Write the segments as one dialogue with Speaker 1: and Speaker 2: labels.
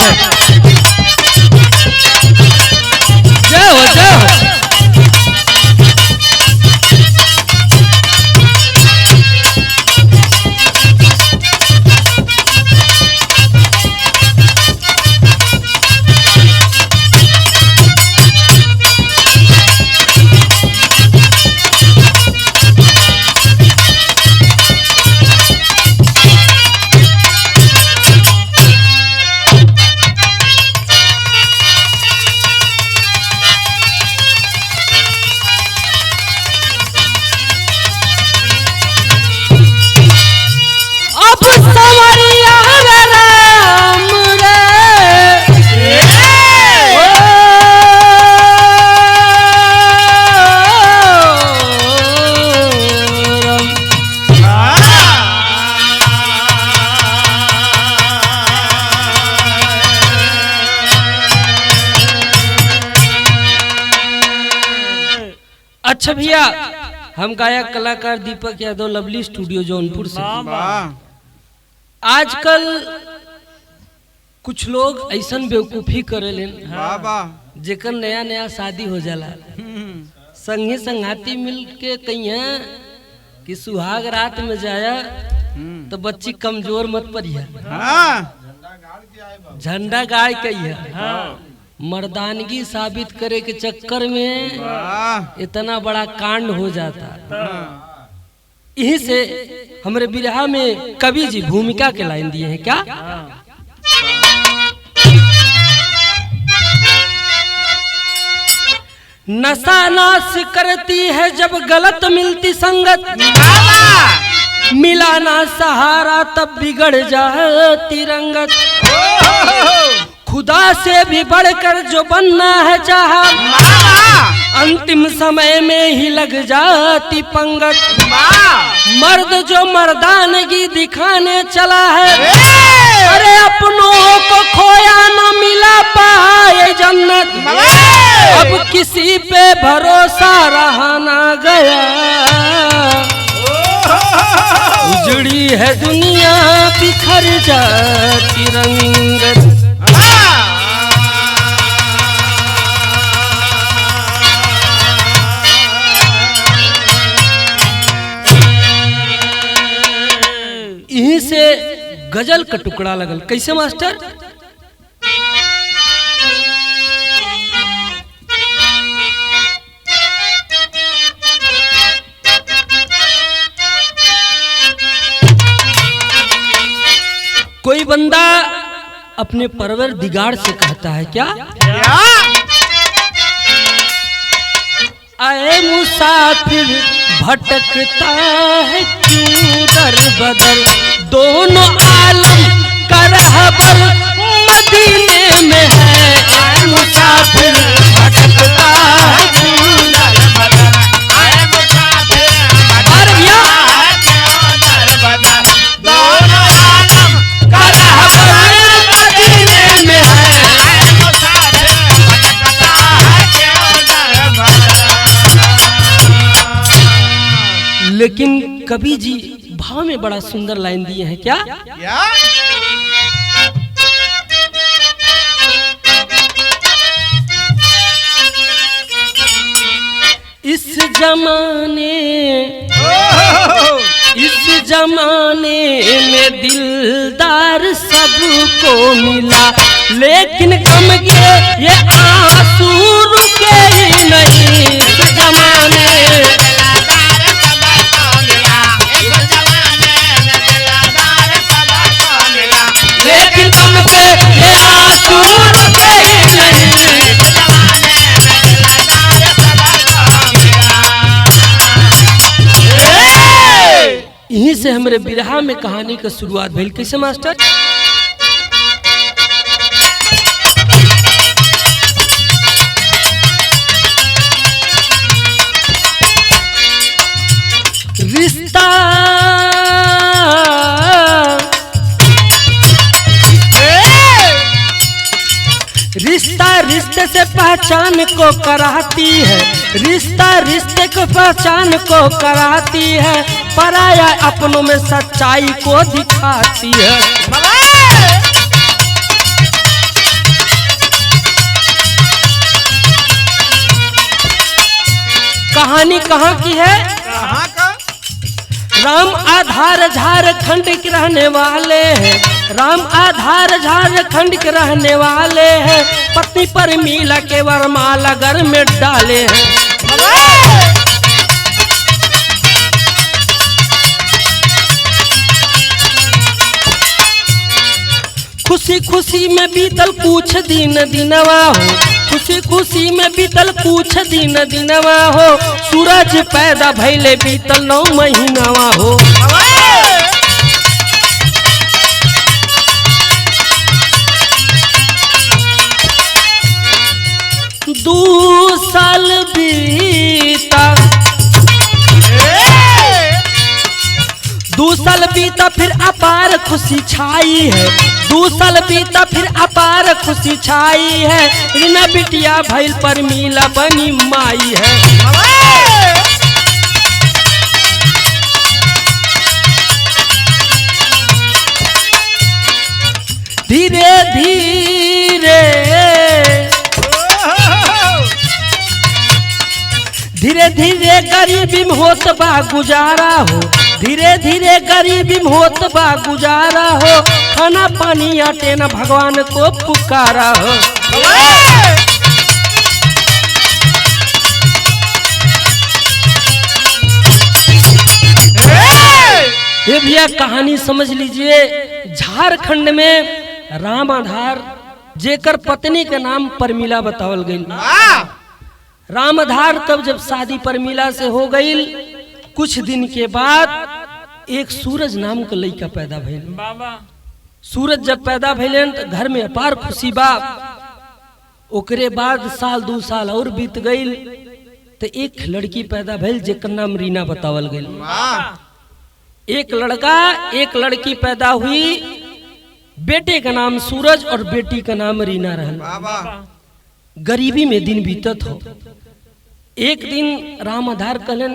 Speaker 1: है। जय हो जय हो। अच्छा भैया, हम गायक कलाकार दीपक यादव, लवली स्टूडियो जौनपुर से। आजकल कुछ लोग ऐसन बेवकूफी करेलेन जेकर नया नया शादी हो जाला, संगी संगाती मिल के कहिया कि सुहाग रात में जाया तो बच्ची कमजोर मत पड़िया, झंडा गाड़ कहिया। मर्दानगी साबित करे के चक्कर में इतना बड़ा कांड हो जाता। यही से हमारे बिरहा में कवि जी भूमिका के लाइन दिए हैं क्या? नशा नाश करती है जब गलत मिलती संगत, मिला ना सहारा तब बिगड़ जाती रंगत। खुदा से भी बढ़कर जो बनना है चाहा, अंतिम समय में ही लग जाती पंगत। मर्द जो मर्दानगी दिखाने चला है, अरे अपनों को खोया न मिला पाए जन्नत। अब किसी पे भरोसा रहा ना गया, उजड़ी है दुनिया बिखर जाती रंगत। यहीं से गजल का टुकड़ा लगल। कैसे मास्टर? कोई बंदा अपने परवरदिगार से कहता है क्या? आए मुसाफिर भटकता है क्यों दर बदर, दोनों आलम का रहबर मदीने में है। आए मुसाफिर भटकता है क्यों दर बदर, आए मुसाफिर क्यों दर बदर, दोनों आलम का रहबर मदीने में है। आए मुसाफिर भटकता है क्यों दर बदर। लेकिन कवि जी भाव में बड़ा सुंदर लाइन दिए हैं क्या? इस जमाने में दिलदार सबको मिला, लेकिन गम के ये आंसू रुके ही नहीं। इस जमाने लेकिन गम के ये आंसू रुके ही नहीं। यहीं से हमारे बिरहा में कहानी का शुरुआत भइल। कैसे मास्टर? रिश्ता रिश्ता रिश्ते से पहचान को कराती है, रिश्ता रिश्ते को पहचान को कराती है, पराया अपनों में सच्चाई को दिखाती है। कहानी कहाँ की है?
Speaker 2: कहाँ का?
Speaker 1: राम आधार झारखंड के रहने वाले हैं। राम आधार झारखंड के रहने वाले हैं। पत्नी पर मीला के वरमाला घर में डाले हैं। खुशी खुशी में बीतल कुछ दिन दिनवा हो। खुशी खुशी में बीतल कुछ दिन दिनवा हो। सूरज पैदा भइले बीतल 9 महीनावा हो। 2 साल बीता। 2 साल बीता फिर अपार खुशी छाई है। 2 साल बीता फिर अपार खुशी छाई है। रीना बिटिया भइल पर मीला बनी माई है। धीरे धीरे धीरे धीरे गरीबी में होत बा गुजारा हो। धीरे धीरे गरीबी में होत बा गुजारा हो। खाना पानी आटे न भगवान को पुकारा हो। ये भैया कहानी समझ लीजिए। झारखंड में राम आधार जेकर पत्नी के नाम परमिला बतावल गई। रामधार तब जब शादी परमिला से हो गई, कुछ दिन के बाद एक सूरज नाम का लड़का पैदा भइल। सूरज जब पैदा भइलन तो घर में अपार खुशी बा। ओकरे बाद साल 2 साल और बीत गई तो एक लड़की पैदा भइल जेकर नाम रीना बतावल गई। एक लड़का एक लड़की पैदा हुई। बेटे का नाम सूरज और बेटी का नाम रीना रहल। गरीबी में दिन बीतत हो। एक दिन राम आधार कहलन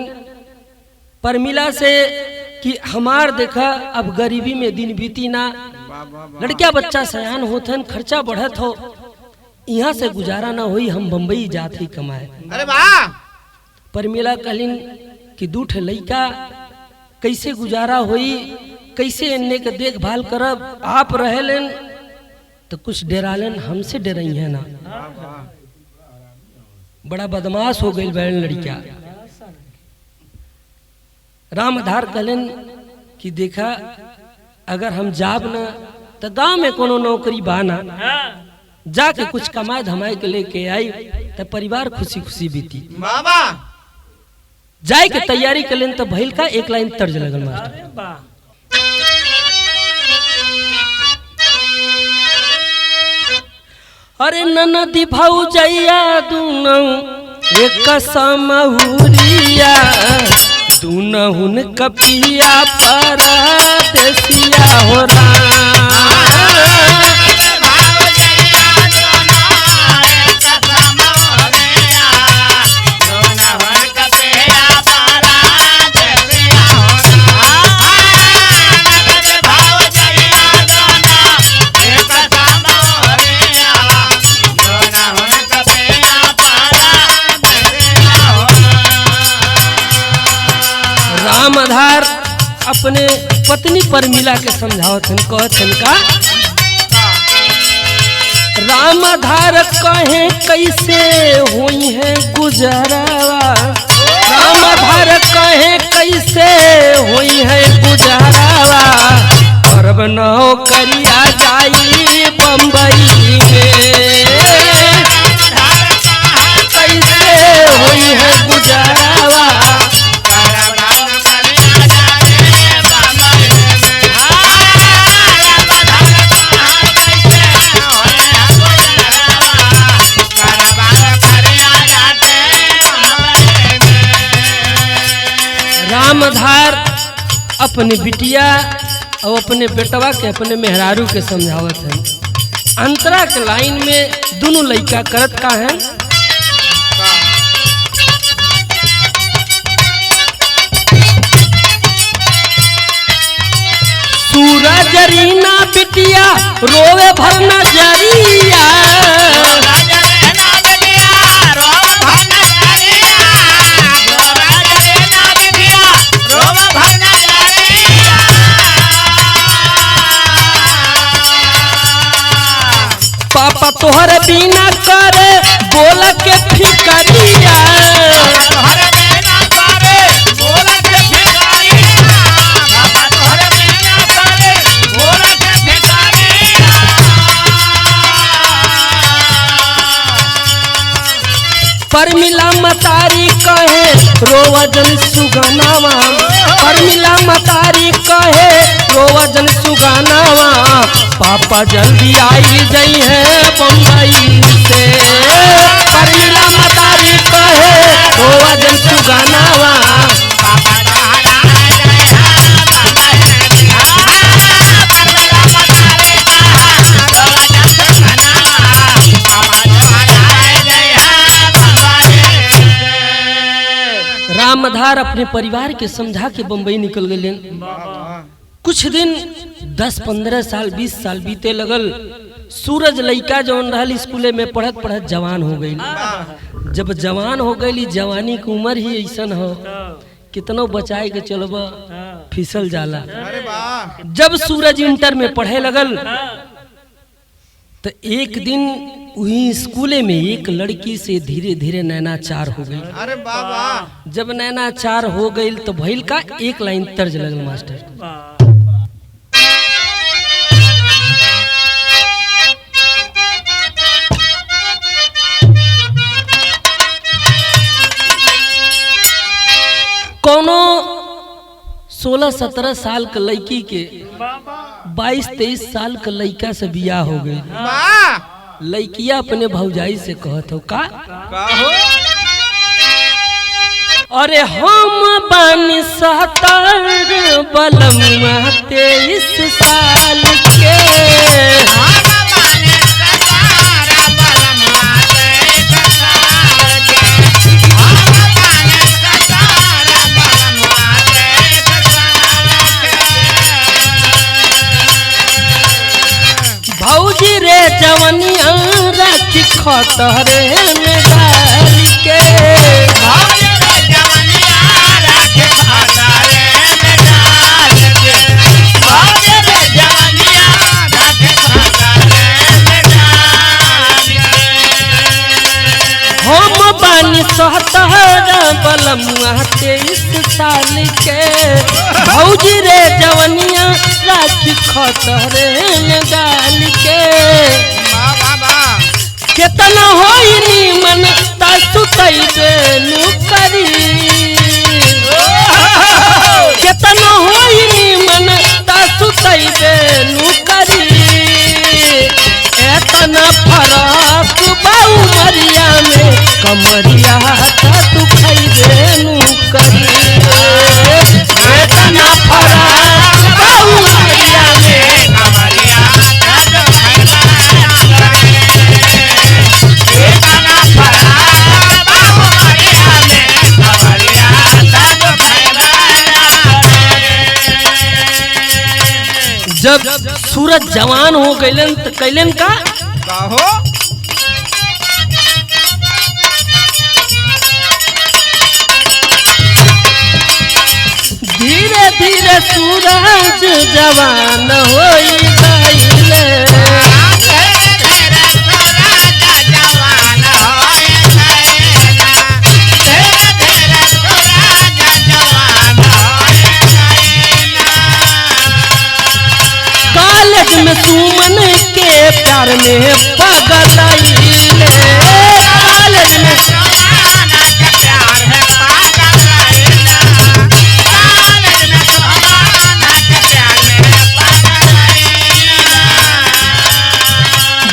Speaker 1: परमिला से कि हमार देखा अब गरीबी में दिन बीती ना। लड़किया बच्चा सयान होथन, खर्चा बढ़त हो, यहाँ से गुजारा ना होई, हम बम्बई जात ही कमाए।
Speaker 2: अरे वाह!
Speaker 1: परमिला कहलिन कि 2 ठे लड़का कैसे गुजारा होई, कैसे इन्ने के देखभाल करब। आप रहेलन तो कुछ डरालन, हमसे डरई है ना। बड़ा बदमाश हो गई बैल लड़किया। राम आधार कहलन कि देखा अगर हम जाब ना तो गांव में कोनो नौकरी बाना, जाके कुछ कमाए धमाए के लेके आई तो परिवार खुशी खुशी बीती। जाए के तैयारी कर लेन तो भइल का एक लाइन तर्ज लगल मास्टर। अरे ननदी भौजैया दुनौ एक समहुरिया, दुनहुन कपिया परदेसिया हो राम आधार अपने पत्नी परमिला के समझावत कहथन का। राम आधार कहे कैसे हुई है गुजरावा। राम आधार कहे कैसे हुई है गुजरावा। परब नौकरिया जाई बम्बई में, कैसे हुई है गुजरावा। राम आधार अपने बिटिया और अपने बेटवा के अपने मेहरारू के समझावत है। अंतरा के लाइन में दोनों लड़का करत का है। सूरज रीना बिटिया रोवे भर नजरिया। तोहरे बिना करे बोल के फिकरिया परमिला मतारी कहे रोवजन सुगनावा परमिला मतारी कहे रोवजन सुगनावा पापा जल्दी आई गई है बम्बई से परमिला मतारी कहे रोवजन सुगनावा रामधार अपने परिवार के समझा के बम्बई निकल गए। कुछ दिन 10-15 साल 20 साल बीते लगल। सूरज लइका जौन रहल स्कूले में पढ़त पढ़त जवान हो गई। जब जवान हो गई जवानी की उम्र ही ऐसन हो कितनो बचाए के चलबा फिसल जाला। जब सूरज इंटर में पढ़े लगल तो एक दिन वही स्कूले में एक लड़की से धीरे धीरे नैनाचार हो गई।
Speaker 2: अरे बाबा
Speaker 1: जब नैनाचार हो गई तो भइल का एक लाइन तर्ज लगल मास्टर। कोनो 16-17 साल के लड़की के 22-23 साल के लड़का से बियाह हो गई। लड़किया अपने भौजाई से कहत हो का
Speaker 2: हो?
Speaker 1: अरे हम बानी 70 बलमुआ 23 साल के भौजी रे जवनिया राखी खतरे में डाल के हम बानी 70 बलमुआ 23 साल के भौजी रे जवनिया राखी खतरे में डाल के केतना होई नीमन तासुतई बेनु करी केतना होई नीमन तासुतई बेनु करी एतना फरक बाऊ मरिया में कमरिया तू खाई बेनु करी एतना फरक बाऊ मरिया में कमरिया जब सूरज जवान हो गइलन तो कैलन का
Speaker 2: हो?
Speaker 1: धीरे धीरे सूरज जवान हो गइले कॉलेज में सुमन के प्यार में पगलैले कॉलेज में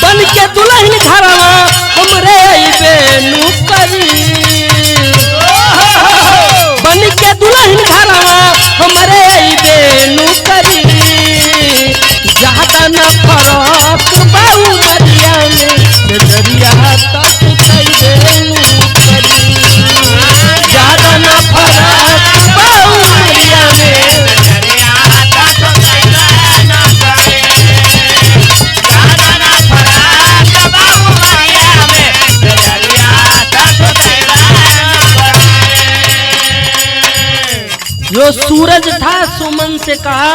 Speaker 1: बन के दुल्हन घरवा हमरे बेनु करी बन के दुल्हन घरवा हमरे बेनु करी ज्यादा न फरक बाऊ मरिया में दरिया तक कई बेनु करी ज्यादा न फरक बाऊ मरिया में जो सूरज था सुमन से कहा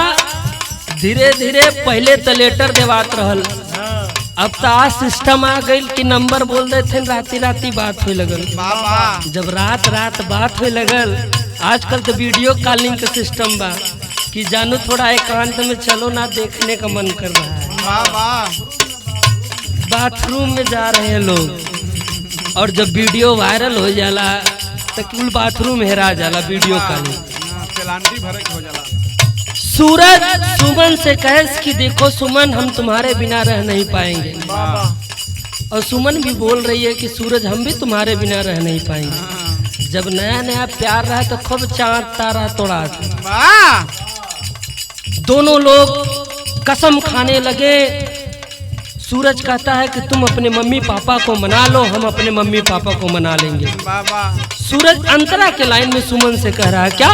Speaker 1: धीरे धीरे पहले तो लेटर देवात रहल अब तो आज सिस्टम आ गई कि नंबर बोल देते राती राती बात हुई लगल। जब रात रात बात हुई लगल, आजकल तो वीडियो कॉलिंग का सिस्टम बा कि जानू थोड़ा एकांत में चलो ना, देखने का मन कर रहा है। बाथरूम में जा रहे हैं लोग और जब वीडियो वायरल हो जाला तो कुल बाथरूम हेरा जाला वीडियो कॉलिंग हो जाला। सूरज सुमन से कहे कि देखो सुमन, हम तुम्हारे बिना रह नहीं पाएंगे। और सुमन भी बोल रही है कि सूरज हम भी तुम्हारे बिना रह नहीं पाएंगे। जब नया नया प्यार रहा तो खूब चांद तारा तोड़ा। दोनों लोग कसम खाने लगे। सूरज कहता है कि तुम अपने मम्मी पापा को मना लो, हम अपने मम्मी पापा को मना लेंगे। सूरज अंतरा के लाइन में सुमन से कह रहा है क्या?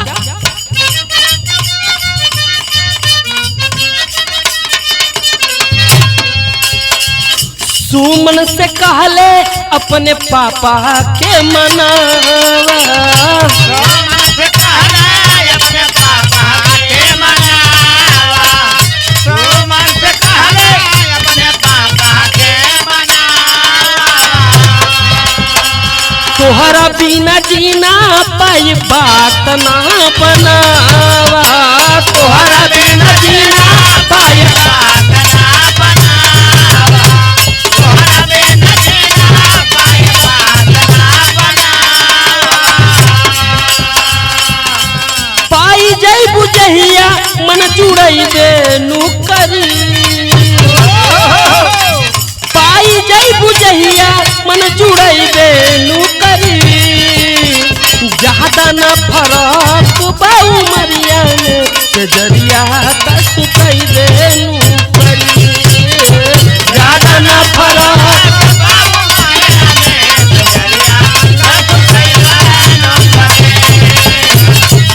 Speaker 1: सुमन से कहले अपने पापा के मनावा, तोहरा बिना जीना पाई बात ना बनावा, तोहरा बिना जीना पाई बात ना बनावा, तोहरा बिना जीना पाई बात ना बनावा। पाई जई बुझहिया मन जुड़ई दे नुकरी, पाई जई बुझहिया मन जुड़ई दे नुकरी। ज्यादा न फरक बाऊ मरिया में से जरिया सुतई दे नुकरी। ज्यादा न फरक बाऊ मरिया में से जरिया सुतई दे नुकरी।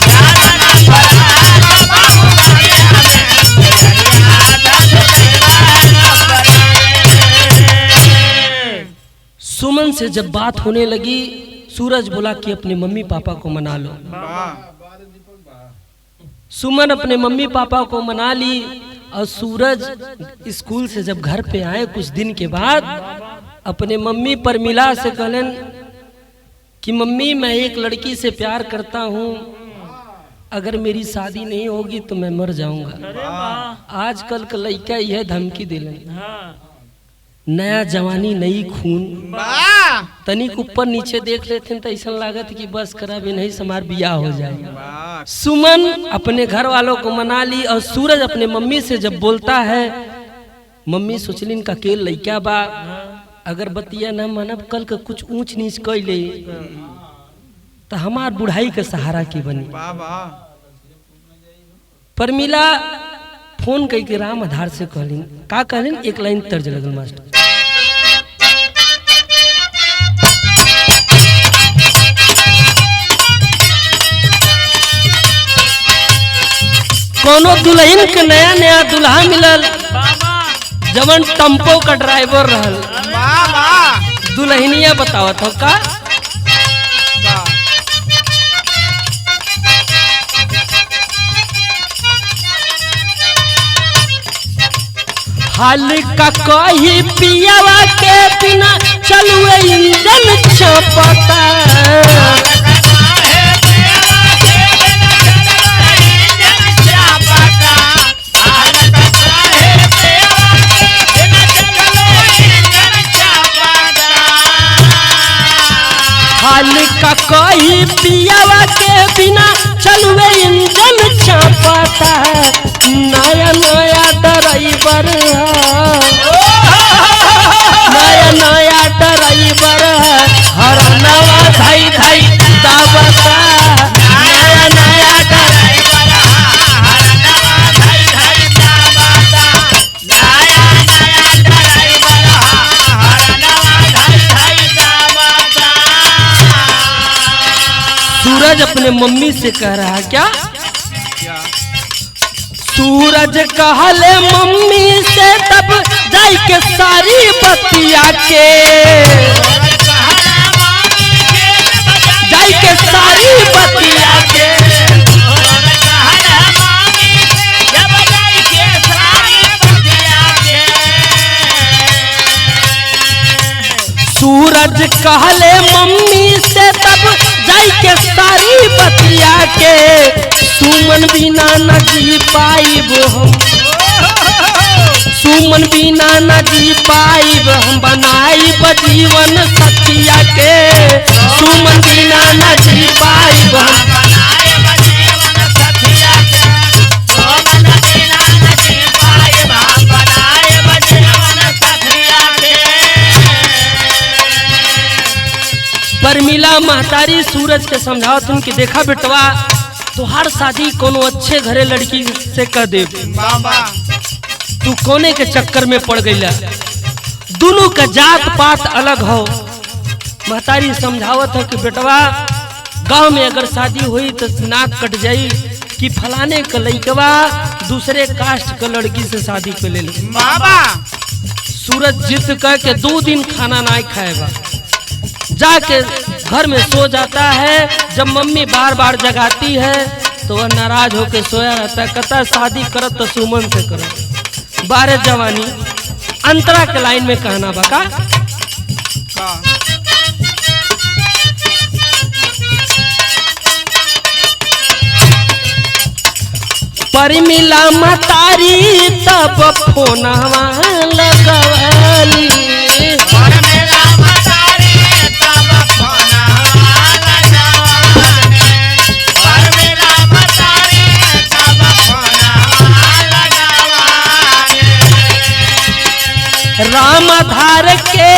Speaker 1: ज्यादा न फरक बाऊ मरिया में से जरिया सुतई दे नुकरी। सुमन से जब बात होने लगी, सूरज बोला कि अपने मम्मी पापा को मना लो। सुमन अपने मम्मी पापा को मना ली और सूरज स्कूल से जब घर पे आए कुछ दिन के बाद अपने मम्मी परमिला से कहलन कि मम्मी, मैं एक लड़की से प्यार करता हूँ, अगर मेरी शादी नहीं होगी तो मैं मर जाऊंगा। आजकल का लड़का यह धमकी दिलन। नया जवानी नई खून, तनिक ऊपर नीचे देख लेते तो ऐसा लागत कि बस करा भी नहीं समार बियाह हो जाए। सुमन अपने घर वालों को मना ली और सूरज अपने मम्मी से जब बोलता है, मम्मी सोचलिन का केल लइका बा, अगर बतिया न मानब कल का कुछ ऊंच नीच कर ले तो हमार बुढ़ाई का सहारा की बनी। परमिला फोन कई के राम आधार से कहलिन का कहलिन, एक लाइन तर्ज लगल मास्टर। कोनो दुल्हन के नया नया दुल्हा मिलल, जवन टेम्पो का ड्राइवर रहल। दुल्हनिया बतावत हो का? हाल का कही पियावा के बिना चलुए इंजन चपता, हाल का कही पियावा के बिना चलुए इंजन चपता। नया नया ड्राइवर, नया नया ड्राइवर हर नवा धाई धाई दावता। नया नया ड्राइवर हर नवा धाई धाई दावता। नया नया ड्राइवर हर नवा धाई धाई दावता। सूरज अपने मम्मी से कह रहा है क्या? सूरज कहले मम्मी से तब जाई के सारी बतिया के, जाई के सारी बतिया के। सूरज कहले मम्मी से तब जाई के सारी बतिया के, सुमन बिना न जी पाइब हम, सुमन बिना न जी पाइब हम, बनाई जीवन सतिया के, सुमन बिना न जी पाइब हम। परमिला महतारी सूरज के समझावत हूँ कि देखा बेटवा, तुहार शादी कोनो अच्छे घरे लड़की से कर दे, तू कोने के चक्कर में पड़ गईला, दोनों का जात पात अलग हो। महतारी समझावत है कि बेटवा, गांव में अगर शादी हुई तो नाक कट जाई कि फलाने का लइकवा दूसरे कास्ट का लड़की से शादी कर ले। सूरज जिद कर के 2 दिन खाना नहीं खाएगा, जाके घर में सो जाता है। जब मम्मी बार बार जगाती है तो वह नाराज होकर सोया रहता है, कहता शादी करत तो सुमन से करो। 12 जवानी अंतरा के लाइन में कहना बका, परमिला महतारी तब फोनवा लगवाली, रामधार के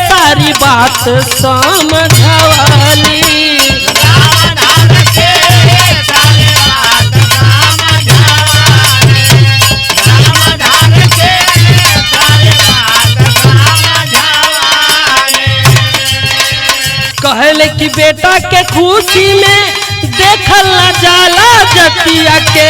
Speaker 1: सारी बात समझवाली, कहले कि बेटा के खुशी में देखल न जाला जतिया के,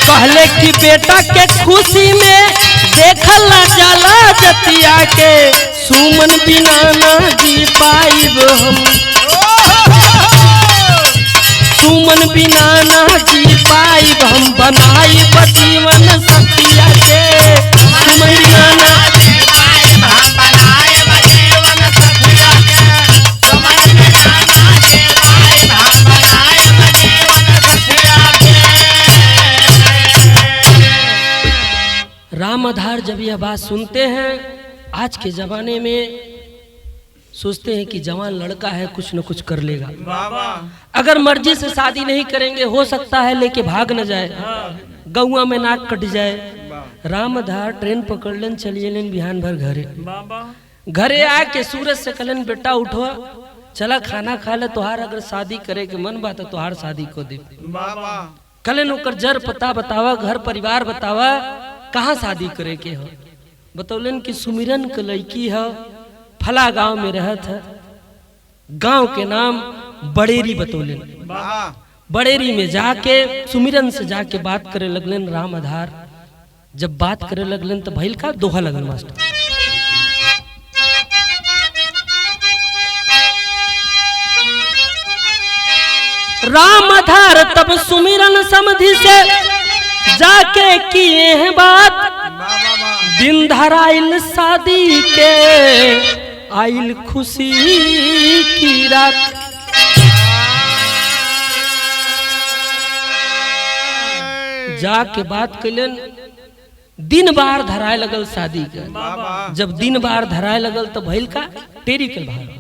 Speaker 1: कहले कि बेटा के खुशी में देखल न जाला जतिया के, सुमन बिना न जी पाइब हम, सुमन बिना न जी पाइब हम, बनाई जीवन सतिया के, सुमन बिना न रामधार जब यह बात सुनते हैं, आज के जमाने में सोचते हैं कि जवान लड़का है कुछ न कुछ कर लेगा, अगर मर्जी से शादी नहीं करेंगे हो सकता है लेके भाग न जाए, गौआ में नाक कट जाए। रामधार ट्रेन पकड़ लेन चलिए लेन बिहान भर घरे आके सूरज से कहलन बेटा उठो चला खाना खा ले, तुहार अगर शादी करे के मन बा तो तुहार शादी को दे। कहलन ओकर जर पता बतावा, घर परिवार बतावा, कहाँ शादी करे के हो। बतौलन कि सुमिरन के लड़की है, फला गांव में रहत है, गांव के नाम बड़ेरी बतौलन। बड़ेरी में जाके सुमिरन से जाके बात करे लगलन रामधार। जब बात करे लगलन तो भइल का दोहा लगन मास्टर, रामधार तब सुमिरन समधि से जाके किए हैं बात, दिन धराइल शादी के आइल खुशी की रात। जाके बात कैलन, दिन बार धराए लगल शादी के। जब दिन बार धराए लगल तो भइल का टेरी के भार।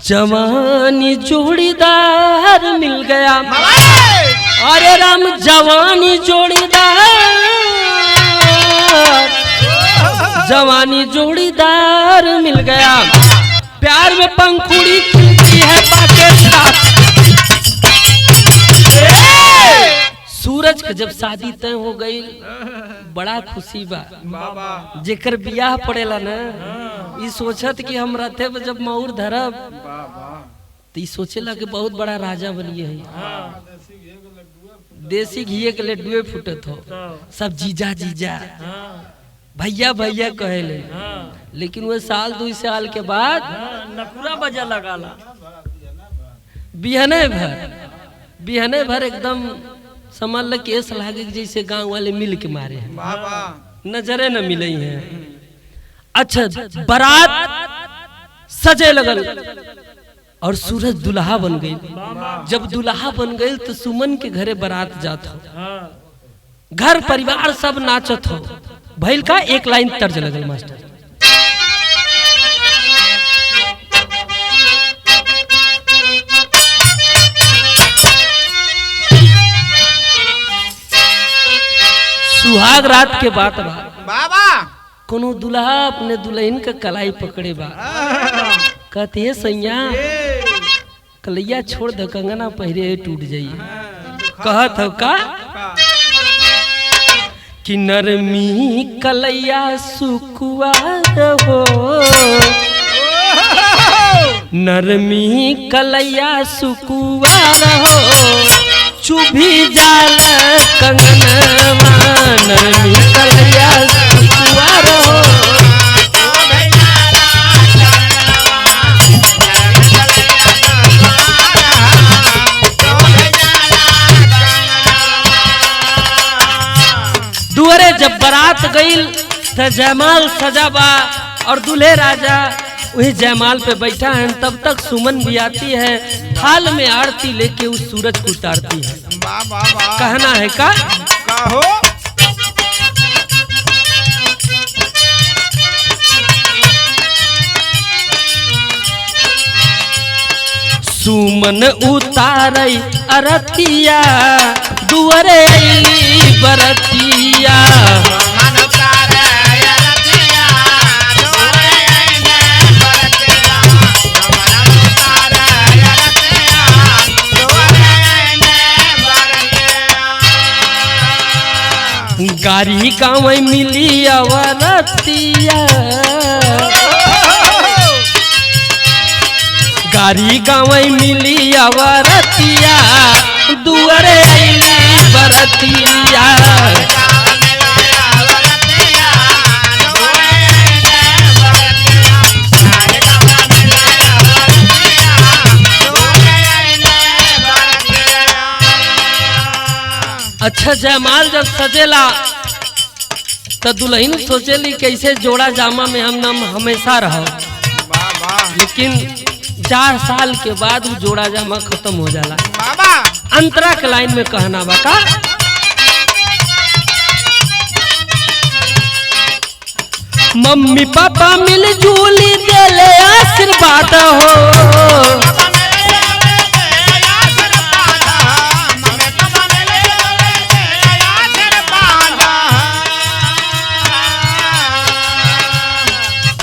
Speaker 1: जवानी जोड़ीदार मिल गया, अरे राम जवानी जोड़ीदार, जवानी जोड़ीदार मिल गया, प्यार में पंखुड़ी खिलती है पाकिस्तान। सूरज के जब शादी तय हो गई बड़ा खुशी बा, जेकर बियाह पड़ेला ना ई सोचत कि हम रहते जब मऊर धरब तो ई सोचेला कि बहुत बड़ा राजा बनिए है। देसी घी के लड्डुए फूटत हो, सब जीजा जीजा भैया भैया कहेले। लेकिन वो साल 2 साल के बाद
Speaker 3: नकुरा बजा लगाला,
Speaker 1: बिहने भर एकदम समझ ल केस लागे जैसे गांव वाले मिल के मारे हैं, नजरे न मिले हैं। अच्छा, बारात सजे लगल और सूरज दुल्हा बन गई। जब दुल्हा बन गई तो सुमन के घरे बारात जात हो, घर परिवार सब नाचत हो। भैल का एक लाइन तर्ज लगल मास्टर, सुहाग रात के बात बा, कोनो दुल्हा अपने दुल्हन का कलाई पकड़े बा, कहते है सैया कलैया छोड़ द, कंगना पहिरे टूट जाइए। कहत हो का कि नरमी कलैया सुकुआर हो, नरमी कलैया सुकुआर हो, चुभी जाल कंगनवा, नरमी कलैया सुकुआर हो। दुअरे जब बारात गईल तो जयमाल सजाबा और दूल्हे राजा वही जयमाल पे बैठा है। तब तक सुमन भी आती है, थाल में आरती लेके उस सूरज को उतारती है। कहना है का
Speaker 2: हो
Speaker 1: सुमन उतारई अरतिया, दुअरे अइली बरतिया, गारी गाँव मिली अवरतिया, गारी गाँव मिली अवरतिया, दुअरे अइली बरतिया। अच्छा, जयमाल जब सजेला तो दुल्हन सोचेली कैसे जोड़ा जामा में हम हमेशा रहो, लेकिन 4 साल के बाद वो जोड़ा जामा खत्म हो जाला। अंतरा के लाइन में कहना बका, मम्मी पापा मिलजुली देले आशीर्वाद हो,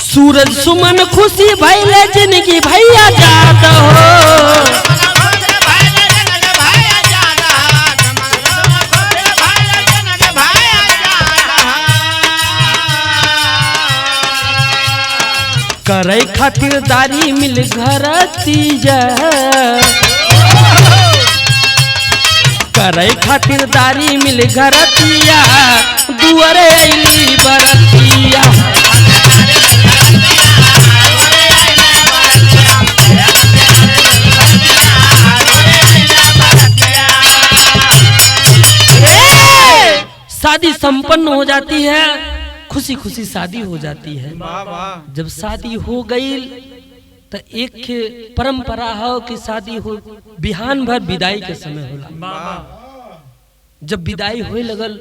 Speaker 1: सूरज सुमन खुशी भैले जिंदगी भैया जात हो, करे खातिरदारी मिल घर तीजा, करे खातिरदारी मिल घर तिया, दुअरे अइली बरतिया। शादी संपन्न हो जाती है, खुशी खुशी शादी हो जाती है। जब शादी हो गई तो एक परंपरा हो कि शादी हो बिहान भर विदाई के समय होला। जब विदाई होए लगल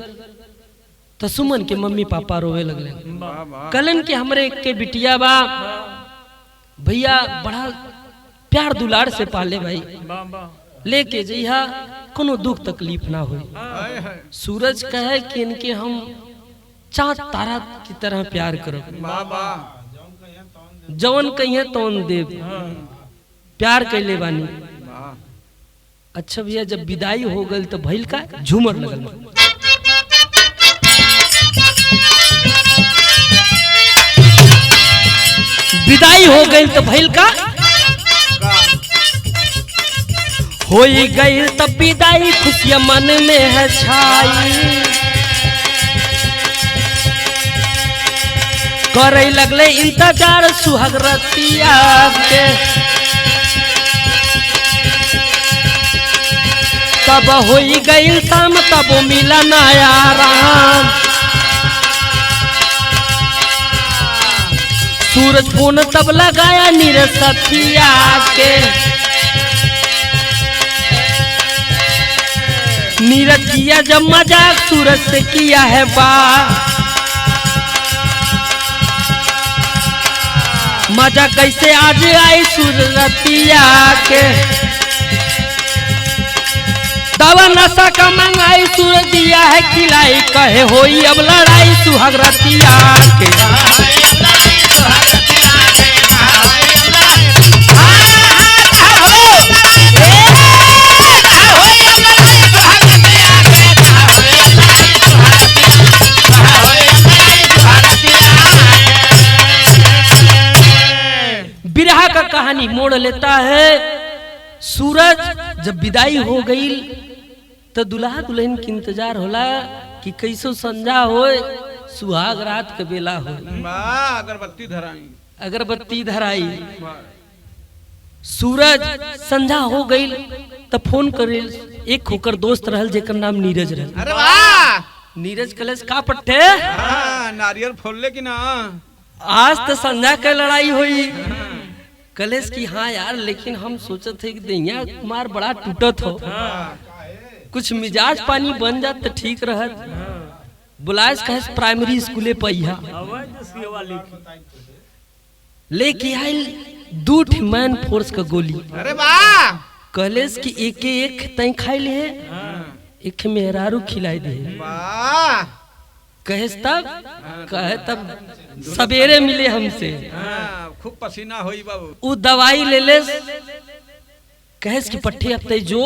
Speaker 1: तो सुमन के मम्मी पापा रोवे लगले, कहलन कि हमरे के बिटिया बा भैया बड़ा प्यार दुलार से पाले भाई, लेके जइहा कोनो दुख तकलीफ ना हो। सूरज कहे कि इनके हम चाँद तारा की तरह प्यार करो, जवन कहिए तवन देव, प्यार कैले बानी। अच्छा भैया, जब विदाई हो गई तो भइल का झूमर लगल, विदाई हो गई तो भइल का होई गई तब विदाई खुशियां मन में है छाई करे लगले इंतजार सुहाग रतिया के तब होई गई शाम तब मिला नया राम सूरज फोन तब लगाया नीरज सतिया के नीरज किया जब मजाक सूरज से किया है बात मजा कैसे आज आई सूरज रतिया के दवा नशा का मंगाई सूरज दिया है खिलाई कहे होई अब लड़ाई सुहाग रतिया के बिरहा का कहानी मोड़ लेता है सूरज जब विदाई हो गई तो दुल्हा दुल्हन के इंतजार होला कि कैसो संजा होए सुहाग रात के बेला हो अगरबत्ती धराई सूरज संजा हो गई तो फोन करे एक होकर दोस्त रहल जेकर नाम नीरज रहल
Speaker 2: अरे वाह
Speaker 1: नीरज कलेश का पट्टे
Speaker 2: नारियल फोड़ले कि ना
Speaker 1: आज तो संजा के लड़ाई हुई कलेश की हाँ यार लेकिन हम सोचे थे कि दैया मार बड़ा टूटत हो कुछ मिजाज पानी बन जात तो ठीक रहत बुलास कहे प्राइमरी स्कूले पहिया लेके आइल 2 मैन फोर्स का गोली
Speaker 2: अरे वाह
Speaker 1: कलेश की एक तय खाई ले एक मेहरारू खिलाई दे
Speaker 2: वाह
Speaker 1: कहे तब सवेरे मिले हमसे
Speaker 2: खूब पसीना होई बाबू
Speaker 1: वो दवाई ले ले कहे की पट्टी अब तय जो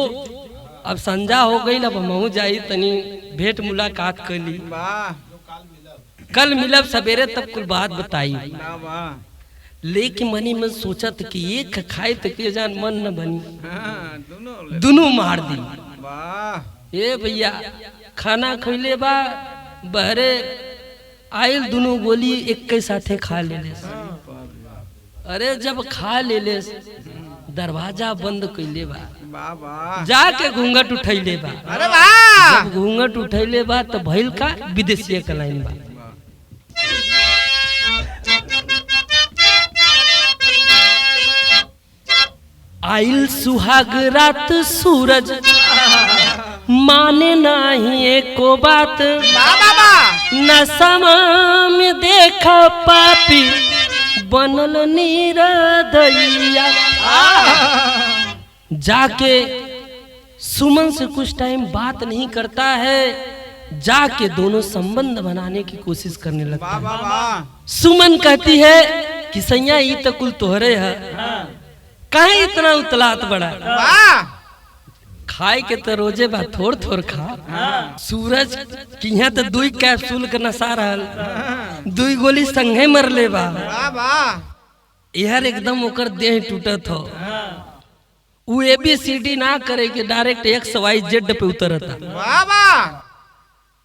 Speaker 1: अब संजा हो गई अब महू जाई तनी भेंट मुलाकात कर ली कल मिलब सवेरे तब कुल बात बताई लेकिन मनी में सोचा था कि एक खाए तो के जान मन न बनी दोनों मार दी ए भैया खाना खैले बा बहरे आयल दोनों गोली एक के साथे खा ले अरे जब खा ले दरवाजा बंद कैले बा जाके घूंघट उठैले बा
Speaker 2: अरे वाह
Speaker 1: जब घूंघट उठैले बा तो भइल का विदेशी का लाइन बा आइल सुहाग रात सूरज माने नहीं एको बात नशा में देखा पापी बनल निरदैया जाके सुमन से कुछ टाइम बात नहीं करता है जाके दोनों संबंध बनाने की कोशिश करने लगता है सुमन कहती है कि सैया ये तो कुल तोहरे है काहे इतना उतलात बड़ा खाए के तो रोजे बा थोड़ थोड़ खा सूरज की यहाँ तो 2 कैप्सूल का नशा रहल 2 गोली संगे मर ले बा यार एकदम ओकर देह टूटत हो वो ABCD ना करे के डायरेक्ट XYZ पे उतरता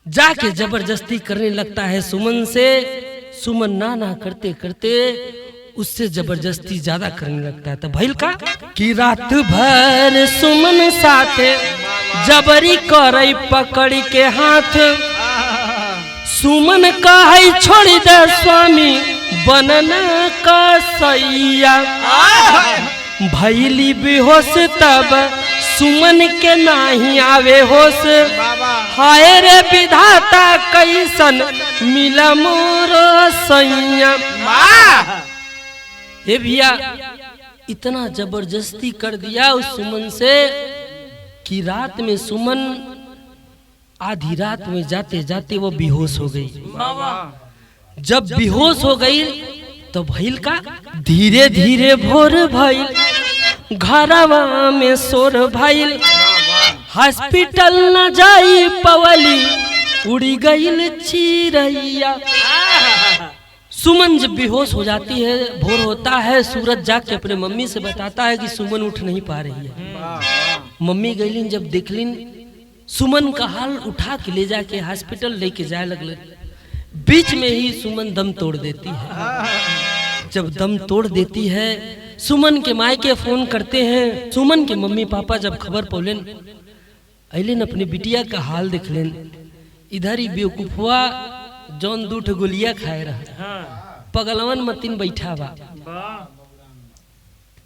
Speaker 1: जाके जबरदस्ती करने लगता है सुमन से सुमन ना करते करते उससे जबरदस्ती ज्यादा करने लगता है तो भइल का कि रात भर सुमन साथे जबरी करई पकड़ी के हाथ सुमन कहे छोड़ दे स्वामी बनन का सैया भैली बेहोश तब सुमन के नाही आवे होश हाय रे विधाता कैसन मिला मोरो सैया ये भैया इतना जबरदस्ती कर दिया उस सुमन से कि रात में सुमन आधी रात में जाते जाते वो बेहोश हो गई जब बेहोश हो गई तो भइल का धीरे धीरे भोर भइल घरवा में शोर भइल हॉस्पिटल न जाई पवली उड़ी गई चिरैया सुमन जब बेहोश हो जाती है भोर होता है सूरज जाके अपने मम्मी से बताता है कि सुमन उठ नहीं पा रही है मम्मी गईलिन, जब देखलिन सुमन का हाल, उठा के ले जाके हॉस्पिटल लेके जाए लगले। बीच में ही सुमन दम तोड़ देती है। जब दम तोड़ देती है, सुमन के मायके फोन करते हैं। सुमन के मम्मी पापा जब खबर पौलेन, अलेन अपने बिटिया का हाल देख लेन। इधर ही बेवकूफवा जौन 2 गोलियां खाए रहा, पगलवन मतीन बैठा बा।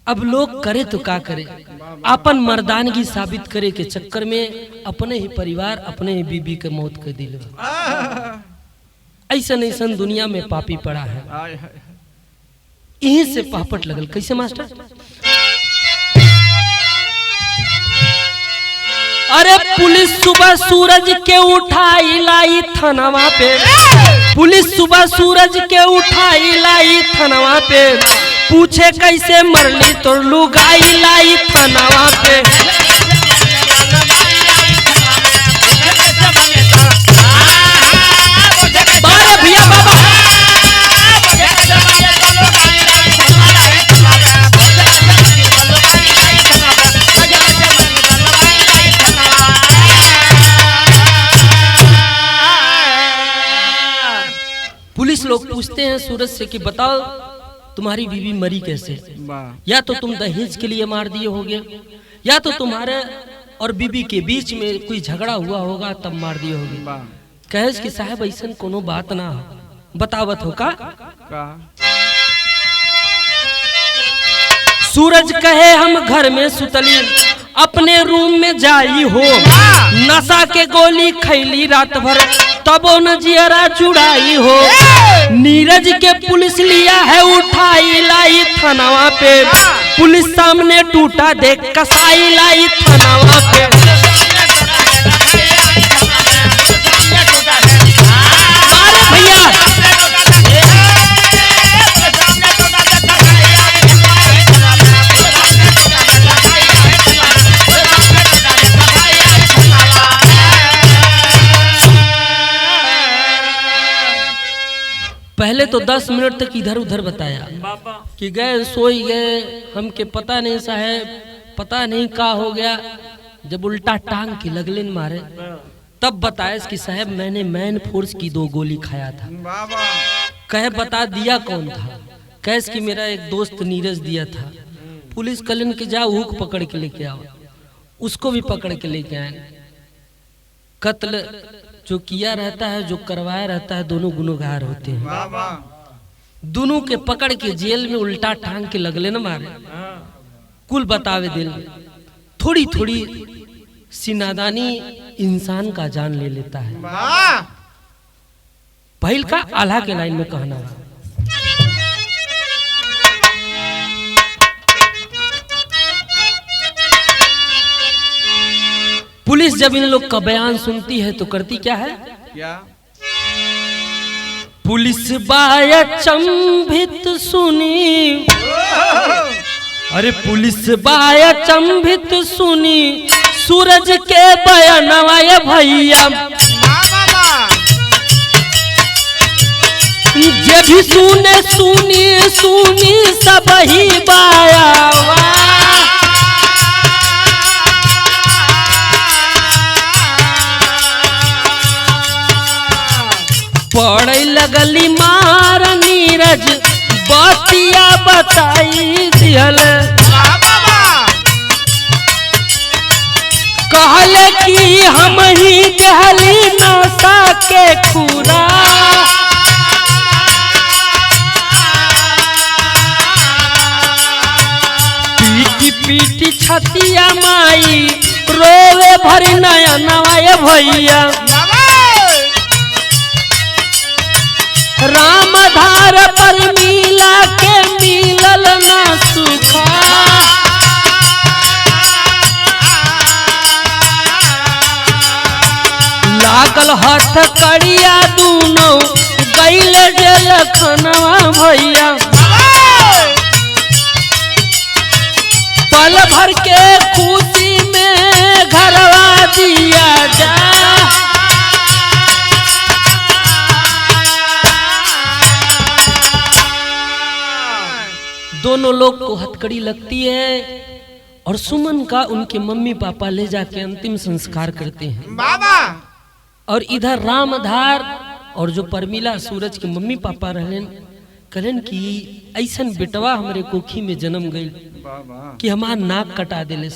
Speaker 1: अब लोग करे तो का करे, अपन मर्दानगी साबित करे के चक्कर में अपने ही परिवार, अपने ही बीबी के मौत कर दिल। ऐसा ऐसा दुनिया में पापी पड़ा है। यहीं से पापट लगल। कैसे मास्टर? अरे पुलिस सुबह सूरज के उठाई लाई थानावा पे, पुलिस सुबह सूरज के उठाई लाई थानावा पे, पूछे कैसे मरली तो लुगाई लाई थानावा पे। बारे भैया बाबा, पुलिस लोग पूछते हैं सूरज से कि बताओ तुम्हारी बीवी मरी कैसे? या तो तुम दहेज के लिए मार दिए होगे, या तो तुम्हारे और बीबी के बीच में कोई झगड़ा हुआ होगा तब मार दिए होगे। कहे कि साहब ऐसा कोनो बात ना हो, बतावत हो का? सूरज कहे हम घर में सुतली, अपने रूम में जाई हो, नशा के गोली खैली रात भर, तबो न जियरा चुड़ाई हो। नीरज के पुलिस लिया है उठाई लाई थानावा पे, पुलिस सामने टूटा देख कसाई लाई थानावा पे। अरे भैया पहले तो 10 मिनट तक इधर उधर बताया कि गए सोई गए, हमके पता नहीं साहब, पता नहीं का हो गया। जब उल्टा टांग के लगलिन मारे तब बताया कि साहब मैंने मैन फोर्स की 2 गोली खाया था। कहे बता दिया कौन था? कैस कि मेरा एक दोस्त नीरज दिया था। पुलिस कलन के जाओ हुक पकड़ के लेके आओ, उसको भी पकड़ के लेके आए। कत्ल जो किया रहता है, जो करवाया रहता है, दोनों गुनहगार होते हैं। दोनों के पकड़ के जेल में उल्टा टांग के लगले न मारे। कुल बतावे दिल में थोड़ी थोड़ी सी नादानी इंसान का जान ले लेता है। पहल का आल्हा के लाइन में कहना है, पुलिस जब इन लोग का बयान सुनती है तो करती क्या है?
Speaker 2: क्या?
Speaker 1: पुलिस बाया चंभित सुनी, अरे पुलिस बाया चंभित सुनी, सूरज के बयानवाए भैया, जे भी सुने सुनी सुनी सब ही बाया। पड़े लगली मार नीरज, बतिया बताई दियल, कहले कि हम ही कहली नशा के खूरा। पीटी पीटी छतिया माई, रोवे भरी नया नवाए भैया, रामधार पर मिला के मिलल ना सुखा। लागल हथ कड़िया दूनो, गैल जेल खनवा भैया, पल भर के खुशी में घरवा दिया जा। दोनों लोग को हथकड़ी लगती है और सुमन का उनके मम्मी पापा ले जाके अंतिम संस्कार करते हैं।
Speaker 2: बाबा
Speaker 1: और इधर रामधार और जो परमिला सूरज के मम्मी पापा रहलन कहलन कि ऐसन बेटवा हमरे कोखी में जन्म गई
Speaker 2: बाबा
Speaker 1: कि हमार नाक कटा दिले,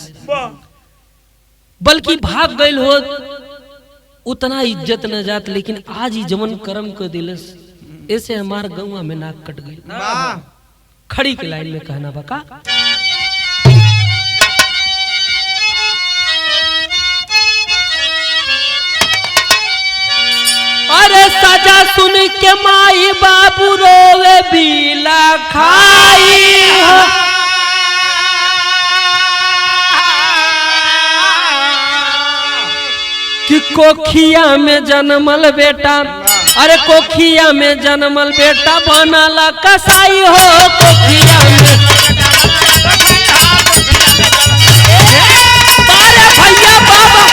Speaker 1: बल्कि भाग गई हो उतना इज्जत न जात, लेकिन आज ही जमन कर्म कर दिलस ऐसे हमार गौवा में नाक कट गई।
Speaker 2: वाह
Speaker 1: खड़ी के लाइन में कहना बका अरे सजा सुन के माई बाबू रोवे बीला खाई हो। कि कोखिया में जन्मल बेटा, अरे कोखिया में जन्मल बेटा बनला कसाई हो। कोखिया में बारे भैया बाबा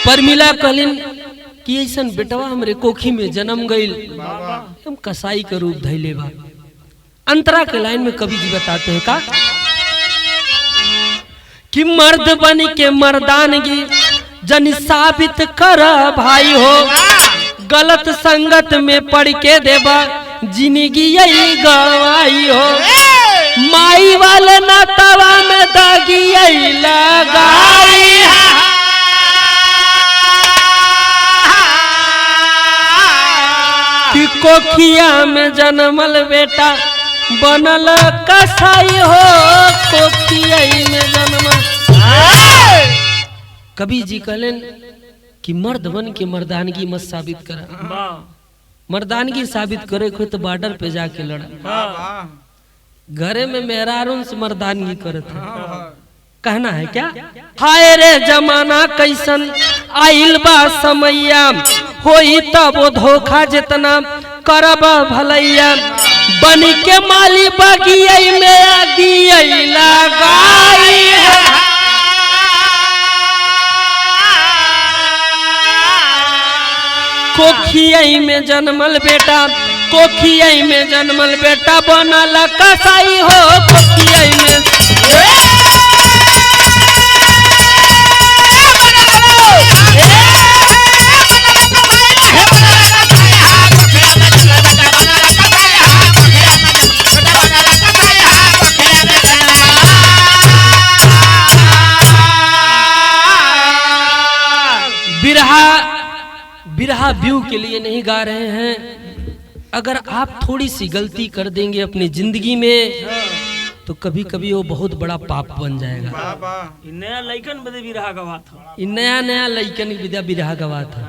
Speaker 1: परमिला कहलिन कि ऐसन बेटवा हमरे कोखी में जन्म गईल, हम कसाई का रूप धैले बा। अंतरा के लाइन में कवि जी बताते हैं का कि मर्द बन के मर्दानगी जन साबित कर भाई हो। गलत संगत में पड़ के देबा जिंदगी यही गवाई हो। माई वाले नातवा में दागी यही लगाई। कि कोखिया में जन्मल बेटा बनल कसाई हो। कोखिया में जन्मल कवि जी कहलन कि मर्द बन के मर्दानगी मत साबित करा। मर्दानगी साबित करे को तो बॉर्डर पे जाके लड़ा। घरे में मेहरारून से मर्दानगी करत है। कहना है क्या हाय रे जमाना कैसन आइल बा समैया, होई तब धोखा जितना करब भलैया। बन के माली बगिया में आगिया लगाई। कोखिया में जन्मल बेटा, कोखिया में जन्मल बेटा बनल कसाई हो। कोखिया में बिरहा व्यू के लिए नहीं गा रहे हैं। अगर आप थोड़ी सी गलती कर देंगे अपनी जिंदगी में तो कभी कभी वो बहुत बड़ा पाप बन जाएगा।
Speaker 3: नया लइकन बदे बिरहा गवा था,
Speaker 1: नया नया लइकन बिरहा गवा था।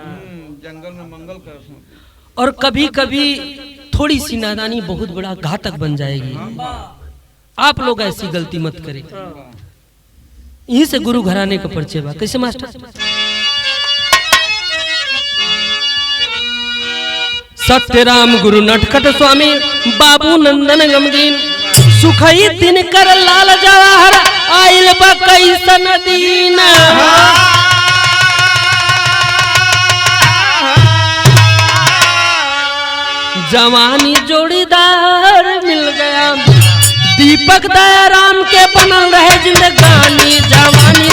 Speaker 2: जंगल में मंगल कर।
Speaker 1: और कभी कभी थोड़ी सी नादानी बहुत बड़ा घातक बन जाएगी। आप लोग ऐसी गलती मत करें। यहीं से गुरु घराने का परिचय बा। कैसे मास्टर? सत्यराम गुरु नटखट स्वामी बाबू नंदन गमगीन सुखई दिन कर लाल जवाहर आइल बा कैसन दीन। जवानी जोड़ीदार मिल गया, दीपक दयाराम के बनल रहे जिंदगानी। जवानी